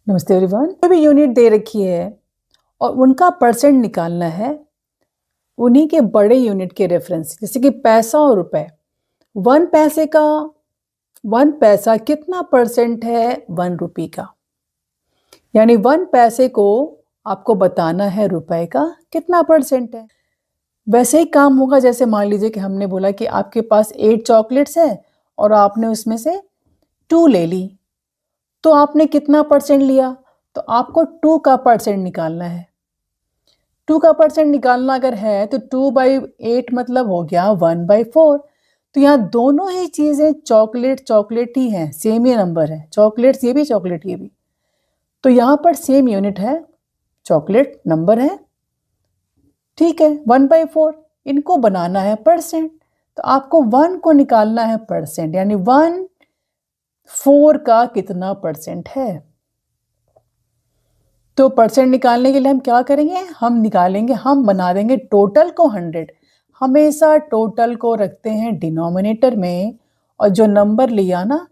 नमस्ते एवरीवन। कोई भी यूनिट दे रखी है और उनका परसेंट निकालना है उन्हीं के बड़े यूनिट के रेफरेंस, जैसे कि पैसा और रुपए। 1 पैसा कितना परसेंट है 1 रुपये का, यानी 1 पैसे को आपको बताना है रुपए का कितना परसेंट है। वैसे ही काम होगा जैसे मान लीजिए कि हमने बोला कि आपके पास 8 चॉकलेट्स है और आपने उसमें से 2 ले ली, तो आपने कितना परसेंट लिया, तो आपको 2 का परसेंट निकालना है। 2 का परसेंट निकालना अगर है तो 2/8 मतलब हो गया 1/4। तो यहाँ दोनों ही चीज़ें चॉकलेट ही हैं, सेम ही नंबर है, चॉकलेट्स ये भी चॉकलेट ये भी, तो यहाँ पर सेम यूनिट है, चॉकलेट नंबर है, ठीक है। 1/4 इनको बनाना है परसेंट, तो आपको 1 को निकालना है परसेंट, यानी 1/4 का कितना परसेंट है। तो परसेंट निकालने के लिए हम क्या करेंगे, हम बना देंगे टोटल को 100। हमेशा टोटल को रखते हैं डिनोमिनेटर में और जो नंबर लिया ना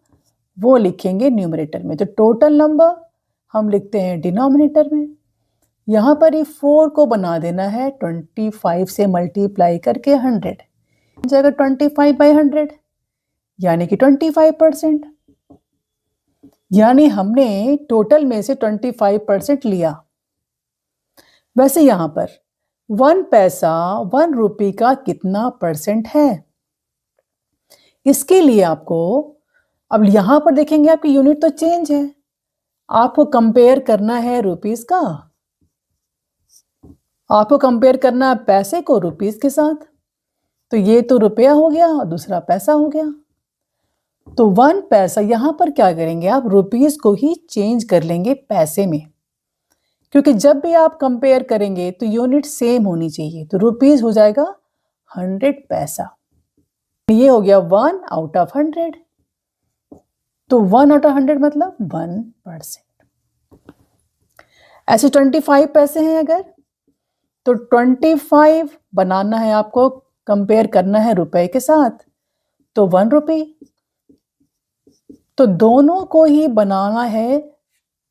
वो लिखेंगे न्यूमरेटर में। तो टोटल नंबर हम लिखते हैं डिनोमिनेटर में। यहाँ पर ही 4 को बना देना है 25 से मल्टीप्लाई करके 100 जाएगा 25/100, यानी कि 25%। यानी हमने टोटल में से 25% लिया। वैसे यहाँ पर 1 पैसा 1 रुपये का कितना परसेंट है, इसके लिए आपको अब यहाँ पर देखेंगे आपकी यूनिट तो चेंज है, आपको कंपेयर करना है रुपीस का, आपको कंपेयर करना है पैसे को रुपीस के साथ। तो ये तो रुपया हो गया और दूसरा पैसा हो गया। तो 1 पैसा यहाँ पर क्या करेंगे आप, रुपीस को ही चेंज कर लेंगे पैसे में, क्योंकि जब भी आप कंपेयर करेंगे तो यूनिट सेम होनी चाहिए। तो रुपीस हो जाएगा 100 पैसा, ये हो गया 1/100। तो 1/100 मतलब 1%। ऐसे 25 पैसे हैं अगर, तो 25 बनाना है आपको, कंपेयर करना है रुपए के साथ, तो 1 रुपये। तो दोनों को ही बनाना है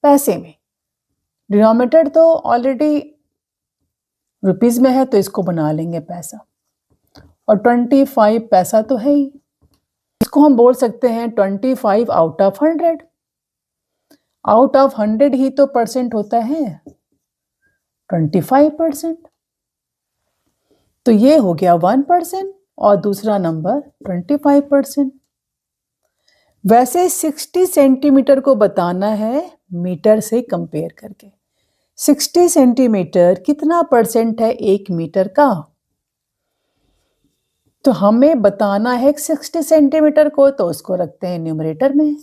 पैसे में। डिनोमिनेटर तो ऑलरेडी रुपीस में है तो इसको बना लेंगे पैसा, और 25 पैसा तो है ही, इसको हम बोल सकते हैं 25/100। आउट ऑफ 100 ही तो परसेंट होता है 25%। तो ये हो गया 1% और दूसरा नंबर 25%। वैसे 60 सेंटीमीटर को बताना है मीटर से कंपेयर करके। 60 सेंटीमीटर कितना परसेंट है 1 मीटर का, तो हमें बताना है 60 सेंटीमीटर को, तो उसको रखते हैं न्यूमरेटर में।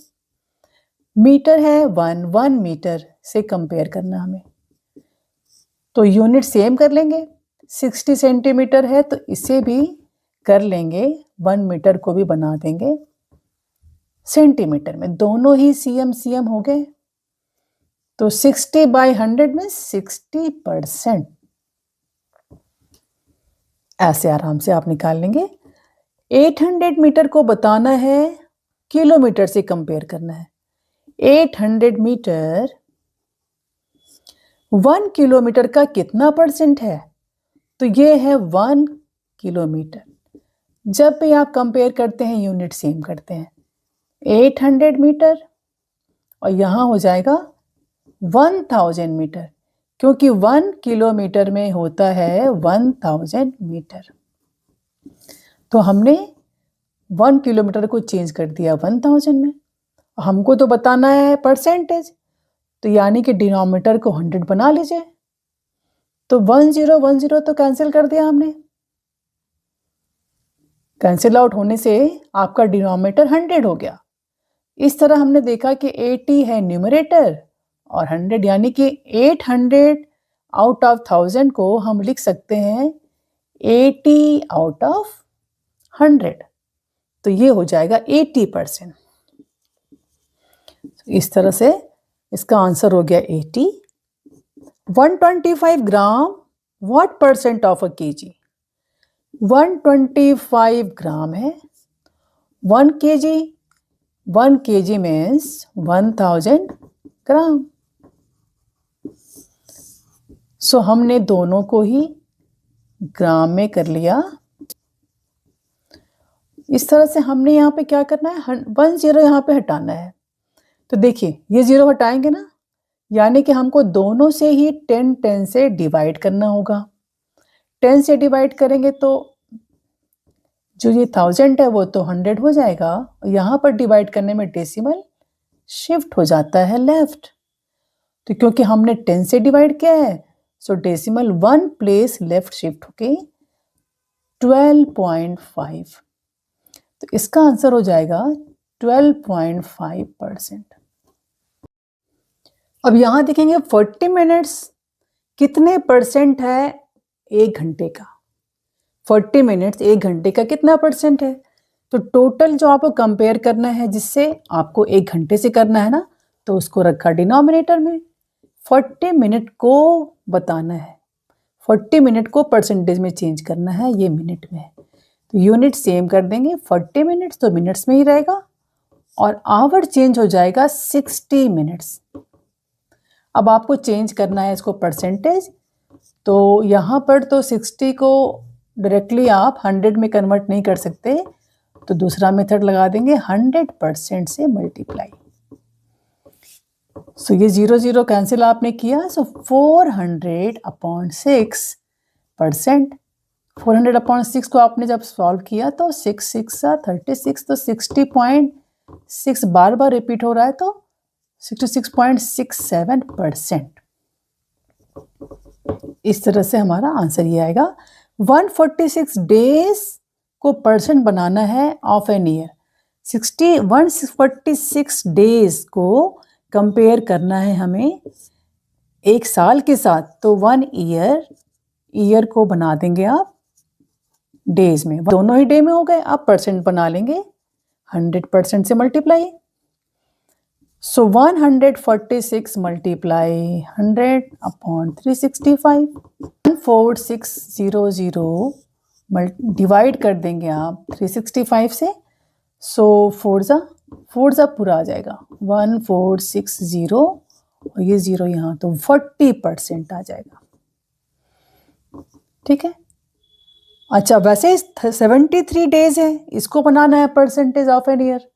मीटर है 1 मीटर से कंपेयर करना हमें, तो यूनिट सेम कर लेंगे। 60 सेंटीमीटर है तो इसे भी कर लेंगे, 1 मीटर को भी बना देंगे सेंटीमीटर में, दोनों ही सीएम हो गए। तो 60/100 में 60%। ऐसे आराम से आप निकाल लेंगे। 800 मीटर को बताना है किलोमीटर से कंपेयर करना है। 800 मीटर 1 किलोमीटर का कितना परसेंट है, तो ये है 1 किलोमीटर। जब भी आप कंपेयर करते हैं यूनिट सेम करते हैं। 800 मीटर और यहाँ हो जाएगा 1000 मीटर, क्योंकि 1 किलोमीटर में होता है 1000 मीटर। तो हमने 1 किलोमीटर को चेंज कर दिया 1000 में। हमको तो बताना है परसेंटेज, तो यानी कि डिनोमिनेटर को 100 बना लीजिए। तो 10 तो कैंसिल कर दिया हमने, कैंसिल आउट होने से आपका डिनोमिनेटर 100 हो गया। इस तरह हमने देखा कि 80 है न्यूमरेटर और 100, यानी कि 800 आउट ऑफ 1000 को हम लिख सकते हैं 80 आउट ऑफ 100। तो ये हो जाएगा 80%। इस तरह से इसका आंसर हो गया 80। 125 gram what percent of a KG. 125 gram है 1 KG, 1 kg means 1000 gram. So हमने दोनों को ही ग्राम में कर लिया। इस तरह से हमने यहाँ पे क्या करना है, 1 0 यहाँ पे हटाना है। तो देखिए ये 0 हटाएंगे ना, यानी कि हमको दोनों से ही 10 10 से डिवाइड करना होगा। 10 से डिवाइड करेंगे तो जो ये 1000 है वो तो 100 हो जाएगा। यहाँ पर डिवाइड करने में डेसिमल शिफ्ट हो जाता है लेफ्ट। तो क्योंकि हमने 10 से डिवाइड किया है, सो डेसिमल 1 प्लेस लेफ्ट शिफ्ट होके 12.5। तो इसका आंसर हो जाएगा 12.5%। अब यहाँ देखेंगे 40 मिनट्स कितने परसेंट है 1 घंटे का। 40 मिनट्स 1 घंटे का कितना परसेंट है? तो टोटल जो आपको कंपेयर करना है, जिससे आपको 1 घंटे से करना है ना, तो उसको रखा डिनोमिनेटर में। 40 मिनट को बताना है, 40 मिनट को परसेंटेज में चेंज करना है, ये मिनट में है। तो यूनिट सेम कर देंगे, 40 मिनट्स तो मिनट्स में ही रहेगा और आवर चेंज हो जाएगा 60 मिनट्स। अब आपको चेंज करना है इसको परसेंटेज, तो यहाँ पर तो 60 को डायरेक्टली आप 100 में कन्वर्ट नहीं कर सकते, तो दूसरा मेथड लगा देंगे 100% से मल्टीप्लाई। सो ये 0 0 कैंसिल आपने किया, सो 400/6%। 400/6 को आपने जब सॉल्व किया तो 6 6 36, तो 60.6 बार बार रिपीट हो रहा है, तो 66.67%। इस तरह से हमारा आंसर ये आएगा। 146 डेज को परसेंट बनाना है ऑफ एन ईयर। 146 डेज को कंपेयर करना है हमें एक साल के साथ, तो 1 ईयर को बना देंगे आप डेज में। दोनों ही डे में हो गए, आप परसेंट बना लेंगे 100% से मल्टीप्लाई। सो 146 मल्टीप्लाई 100/365। 14600 डिवाइड कर देंगे आप 365 से, सो 4 ज़ा पूरा आ जाएगा 1460 और ये 0 यहाँ, तो 40% आ जाएगा। ठीक है। अच्छा, वैसे 73 डेज है, इसको बनाना है percentage of an year.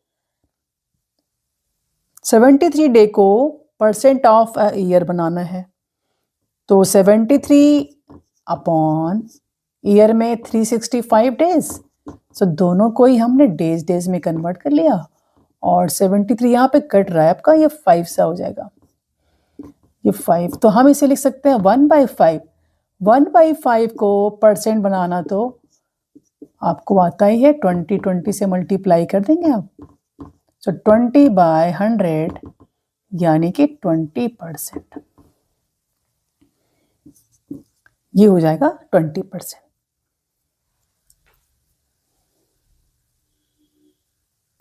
73 day को परसेंट ऑफ ईयर बनाना है, तो 73 ईयर में 365 डेज, सो दोनों को ही हमने डेज में कन्वर्ट कर लिया। और 73 यहाँ पे कट रहा है आपका, ये 5 सा हो जाएगा, ये 5, तो हम इसे लिख सकते हैं 1/5। 1/5 को परसेंट बनाना तो आपको आता ही है, 20 से मल्टीप्लाई कर देंगे आप, सो 20/100 यानी कि 20%। ये हो जाएगा 20%।